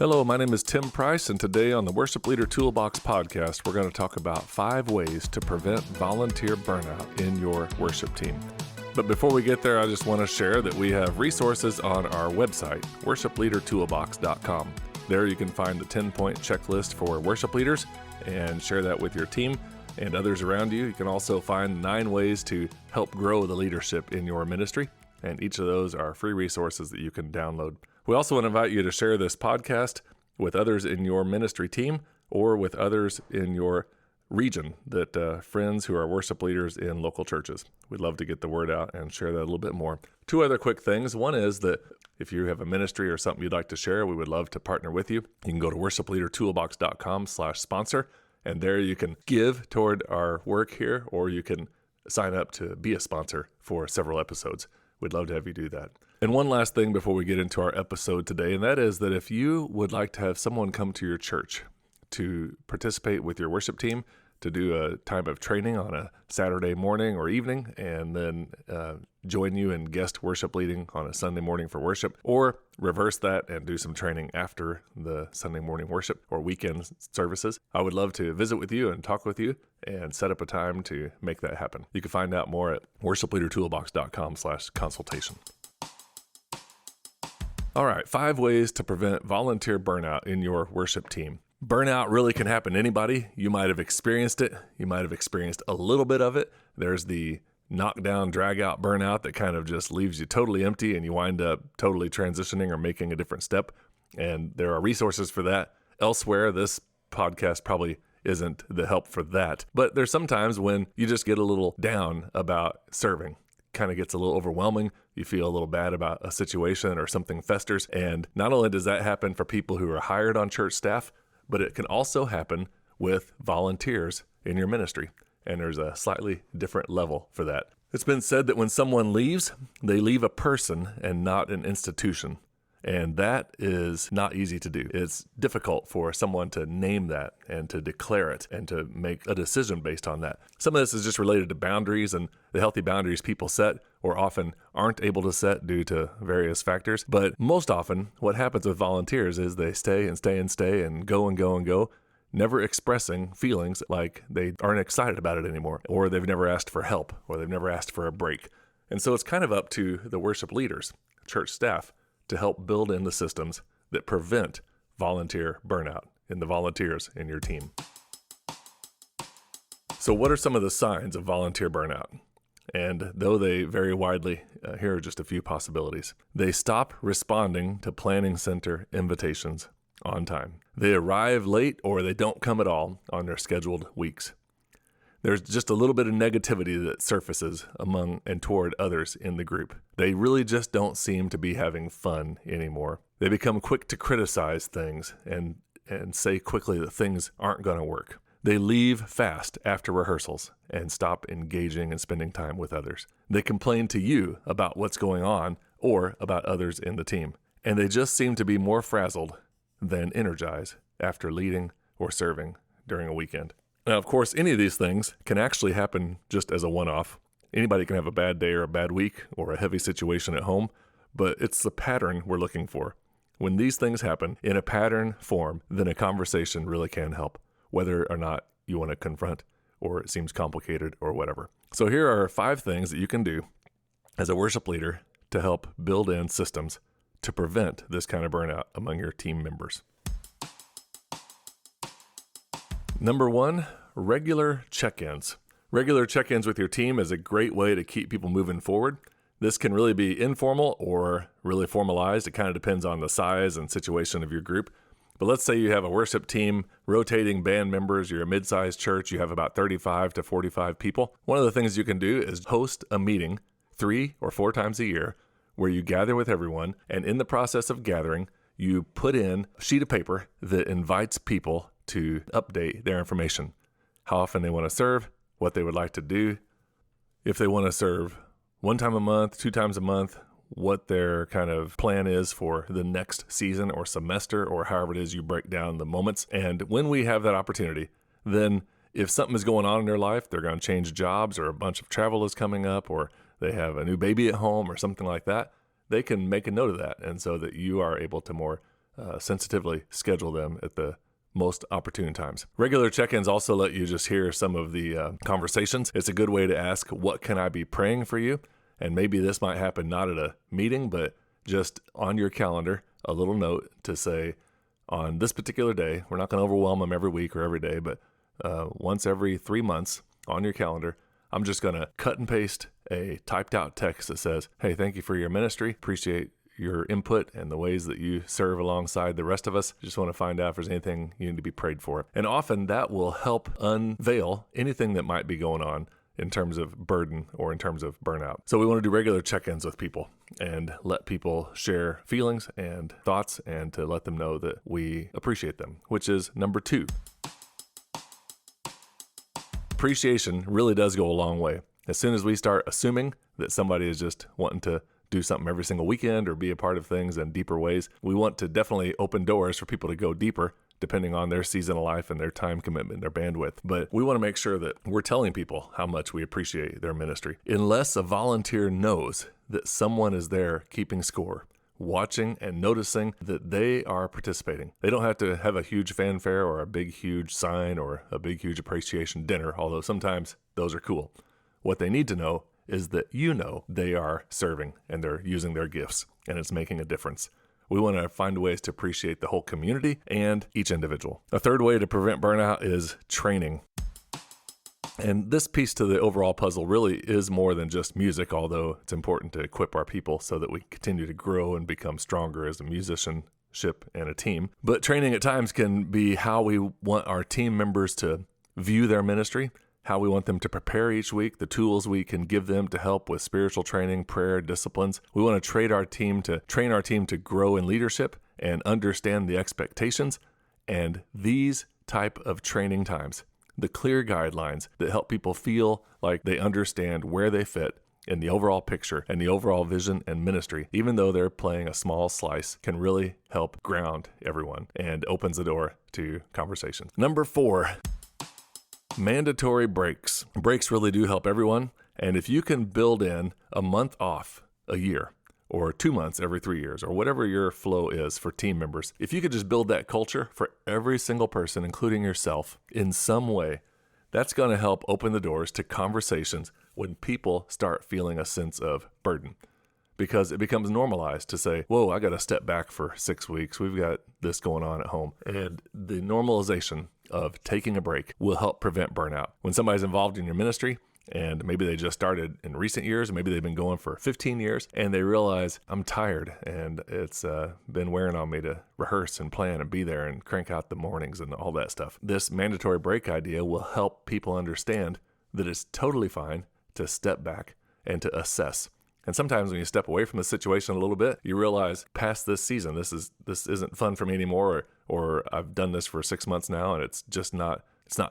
Hello, my name is Tim Price, and today on the Worship Leader Toolbox podcast, we're going to talk about 5 ways to prevent volunteer burnout in your worship team. But before we get there, I just want to share that we have resources on our website, worshipleadertoolbox.com. There you can find the 10-point checklist for worship leaders and share that with your team and others around you. You can also find 9 ways to help grow the leadership in your ministry, and each of those are free resources that you can download. We also want to invite you to share this podcast with others in your ministry team or with others in your region, that friends who are worship leaders in local churches. We'd love to get the word out and share that a little bit more. 2 other quick things. One is that if you have a ministry or something you'd like to share, we would love to partner with you. You can go to worshipleadertoolbox.com/sponsor, and there you can give toward our work here, or you can sign up to be a sponsor for several episodes. We'd love to have you do that. And one last thing before we get into our episode today, and that is that if you would like to have someone come to your church to participate with your worship team, to do a time of training on a Saturday morning or evening, and then join you in guest worship leading on a Sunday morning for worship, or reverse that and do some training after the Sunday morning worship or weekend services, I would love to visit with you and talk with you and set up a time to make that happen. You can find out more at worshipleadertoolbox.com/consultation. All right, 5 ways to prevent volunteer burnout in your worship team. Burnout really can happen to anybody. You might have experienced it. You might have experienced a little bit of it. There's the knockdown, drag out burnout that kind of just leaves you totally empty and you wind up totally transitioning or making a different step. And there are resources for that elsewhere. This podcast probably isn't the help for that. But there's sometimes when you just get a little down about serving. Kind of gets a little overwhelming. You feel a little bad about a situation or something festers. And not only does that happen for people who are hired on church staff, but it can also happen with volunteers in your ministry. And there's a slightly different level for that. It's been said that when someone leaves, they leave a person and not an institution. And that is not easy to do. It's difficult for someone to name that and to declare it and to make a decision based on that. Some of this is just related to boundaries and the healthy boundaries people set or often aren't able to set due to various factors. But most often, what happens with volunteers is they stay and stay and stay and go and go and go, never expressing feelings like they aren't excited about it anymore, or they've never asked for help, or they've never asked for a break. And so it's kind of up to the worship leaders, church staff, to help build in the systems that prevent volunteer burnout in the volunteers in your team. So what are some of the signs of volunteer burnout? And though they vary widely, here are just a few possibilities. They stop responding to planning center invitations on time. They arrive late or they don't come at all on their scheduled weeks. There's just a little bit of negativity that surfaces among and toward others in the group. They really just don't seem to be having fun anymore. They become quick to criticize things and say quickly that things aren't going to work. They leave fast after rehearsals and stop engaging and spending time with others. They complain to you about what's going on or about others in the team. And they just seem to be more frazzled than energized after leading or serving during a weekend. Now, of course, any of these things can actually happen just as a one-off. Anybody can have a bad day or a bad week or a heavy situation at home, but it's the pattern we're looking for. When these things happen in a pattern form, then a conversation really can help, whether or not you want to confront or it seems complicated or whatever. So here are 5 things that you can do as a worship leader to help build in systems to prevent this kind of burnout among your team members. Number 1, regular check-ins. Regular check-ins with your team is a great way to keep people moving forward. This can really be informal or really formalized. It kind of depends on the size and situation of your group. But let's say you have a worship team, rotating band members, you're a mid-sized church, you have about 35 to 45 people. One of the things you can do is host a meeting 3 or 4 times a year where you gather with everyone, and in the process of gathering, you put in a sheet of paper that invites people to update their information, how often they want to serve, what they would like to do, if they want to serve 1 time a month, 2 times a month, what their kind of plan is for the next season or semester or however it is you break down the moments. And when we have that opportunity, then if something is going on in their life, they're going to change jobs or a bunch of travel is coming up or they have a new baby at home or something like that, they can make a note of that. And so that you are able to more sensitively schedule them at the most opportune times. Regular check-ins also let you just hear some of the conversations. It's a good way to ask, what can I be praying for you? And maybe this might happen not at a meeting, but just on your calendar, a little note to say, on this particular day, we're not going to overwhelm them every week or every day, but once every 3 months on your calendar, I'm just going to cut and paste a typed out text that says, hey, thank you for your ministry. Appreciate your input and the ways that you serve alongside the rest of us. Just want to find out if there's anything you need to be prayed for. And often that will help unveil anything that might be going on in terms of burden or in terms of burnout. So we want to do regular check-ins with people and let people share feelings and thoughts and to let them know that we appreciate them, which is number 2. Appreciation really does go a long way. As soon as we start assuming that somebody is just wanting to do something every single weekend or be a part of things in deeper ways, we want to definitely open doors for people to go deeper depending on their season of life and their time commitment, their bandwidth. But we want to make sure that we're telling people how much we appreciate their ministry. Unless a volunteer knows that someone is there keeping score, watching and noticing that they are participating. They don't have to have a huge fanfare or a big, huge sign or a big, huge appreciation dinner, although sometimes those are cool. What they need to know is that you know they are serving and they're using their gifts and it's making a difference. We want to find ways to appreciate the whole community and each individual. A third way to prevent burnout is training. And this piece to the overall puzzle really is more than just music, although it's important to equip our people so that we continue to grow and become stronger as a musicianship and a team. But training at times can be how we want our team members to view their ministry, how we want them to prepare each week, the tools we can give them to help with spiritual training, prayer, disciplines. We want to train our team to grow in leadership and understand the expectations. And these type of training times, the clear guidelines that help people feel like they understand where they fit in the overall picture and the overall vision and ministry, even though they're playing a small slice, can really help ground everyone and opens the door to conversations. Number 4. Mandatory breaks. Breaks really do help everyone. And if you can build in a month off a year or 2 months every 3 years or whatever your flow is for team members, if you could just build that culture for every single person, including yourself, in some way, that's going to help open the doors to conversations when people start feeling a sense of burden. Because it becomes normalized to say, whoa, I got to step back for 6 weeks. We've got this going on at home. And the normalization of taking a break will help prevent burnout. When somebody's involved in your ministry, and maybe they just started in recent years, maybe they've been going for 15 years, and they realize, I'm tired, and it's been wearing on me to rehearse and plan and be there and crank out the mornings and all that stuff. This mandatory break idea will help people understand that it's totally fine to step back and to assess. And sometimes when you step away from the situation a little bit, you realize past this season, this isn't fun for me anymore, or I've done this for 6 months now and it's not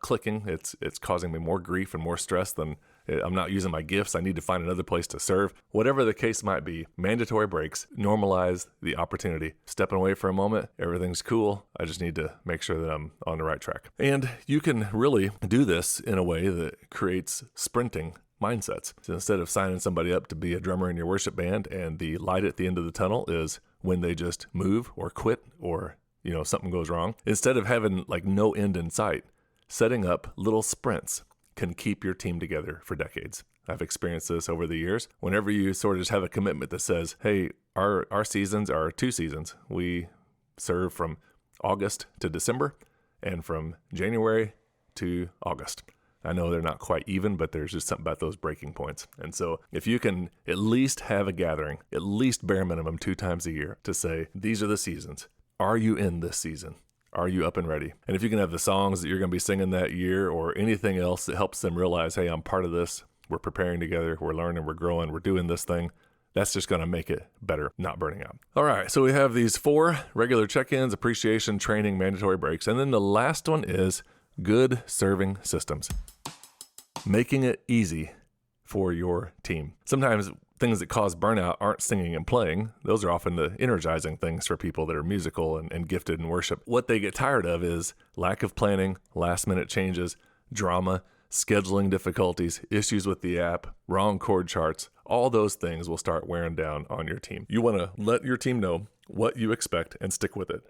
clicking. It's causing me more grief and more stress than I'm not using my gifts. I need to find another place to serve. Whatever the case might be, mandatory breaks normalize the opportunity. Stepping away for a moment, everything's cool. I just need to make sure that I'm on the right track. And you can really do this in a way that creates sprinting mindsets. So instead of signing somebody up to be a drummer in your worship band and the light at the end of the tunnel is when they just move or quit or, something goes wrong, instead of having like no end in sight, setting up little sprints can keep your team together for decades. I've experienced this over the years. Whenever you sort of just have a commitment that says, hey, our seasons are 2 seasons. We serve from August to December and from January to August. I know they're not quite even, but there's just something about those breaking points. And so if you can at least have a gathering, at least bare minimum 2 times a year to say, these are the seasons. Are you in this season? Are you up and ready? And if you can have the songs that you're going to be singing that year or anything else that helps them realize, hey, I'm part of this. We're preparing together. We're learning. We're growing. We're doing this thing. That's just going to make it better, not burning out. All right. So we have these 4 regular check-ins, appreciation, training, mandatory breaks. And then the last one is good serving systems. Making it easy for your team. Sometimes things that cause burnout aren't singing and playing. Those are often the energizing things for people that are musical and gifted in worship. What they get tired of is lack of planning, last minute changes, drama, scheduling difficulties, issues with the app, wrong chord charts. All those things will start wearing down on your team. You want to let your team know what you expect and stick with it.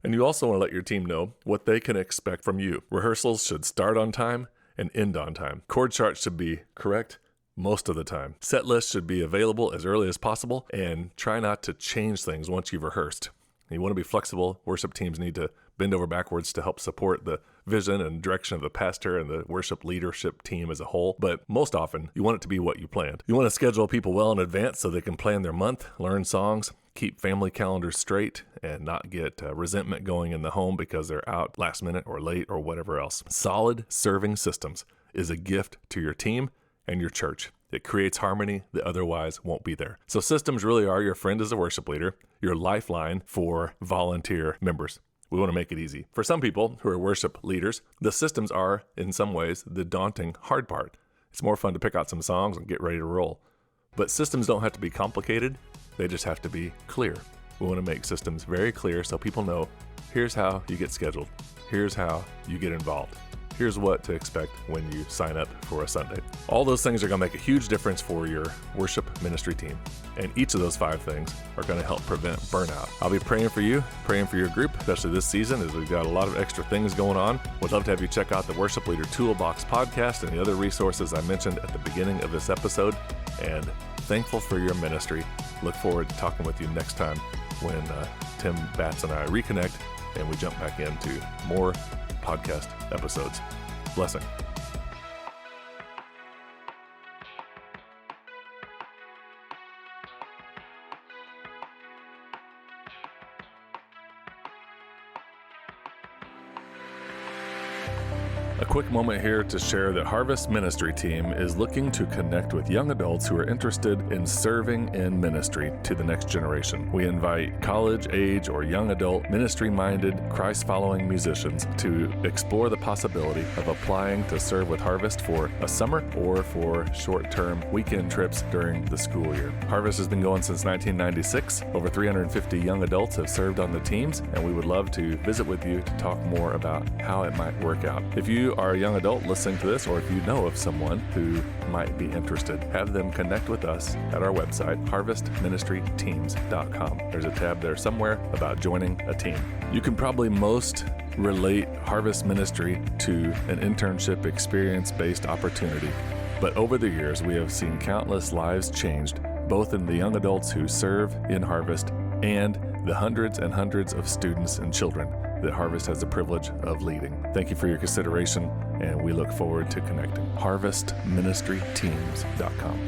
And you also want to let your team know what they can expect from you. Rehearsals should start on time and end on time. Chord charts should be correct most of the time. Set lists should be available as early as possible, and try not to change things once you've rehearsed. You want to be flexible. Worship teams need to bend over backwards to help support the vision and direction of the pastor and the worship leadership team as a whole. But most often, you want it to be what you planned. You want to schedule people well in advance so they can plan their month, learn songs, keep family calendars straight, and not get resentment going in the home because they're out last minute or late or whatever else. Solid serving systems is a gift to your team and your church. It creates harmony that otherwise won't be there. So systems really are your friend as a worship leader, your lifeline for volunteer members. We want to make it easy. For some people who are worship leaders, the systems are, in some ways, the daunting hard part. It's more fun to pick out some songs and get ready to roll. But systems don't have to be complicated. They just have to be clear. We want to make systems very clear so people know, here's how you get scheduled. Here's how you get involved. Here's what to expect when you sign up for a Sunday. All those things are going to make a huge difference for your worship ministry team. And each of those 5 things are going to help prevent burnout. I'll be praying for you, praying for your group, especially this season as we've got a lot of extra things going on. Would love to have you check out the Worship Leader Toolbox podcast and the other resources I mentioned at the beginning of this episode. And thankful for your ministry. Look forward to talking with you next time when Tim Batts and I reconnect and we jump back into more podcast episodes. Blessing. A quick moment here to share that Harvest Ministry Team is looking to connect with young adults who are interested in serving in ministry to the next generation. We invite college age or young adult ministry-minded, Christ-following musicians to explore the possibility of applying to serve with Harvest for a summer or for short-term weekend trips during the school year. Harvest has been going since 1996. Over 350 young adults have served on the teams, and we would love to visit with you to talk more about how it might work out. If you are a young adult listening to this, or if you know of someone who might be interested, have them connect with us at our website, harvestministryteams.com. There's a tab there somewhere about joining a team. You can probably most relate Harvest Ministry to an internship experience-based opportunity. But over the years, we have seen countless lives changed, both in the young adults who serve in Harvest and the hundreds and hundreds of students and children that Harvest has the privilege of leading. Thank you for your consideration, and we look forward to connecting. harvestministryteams.com.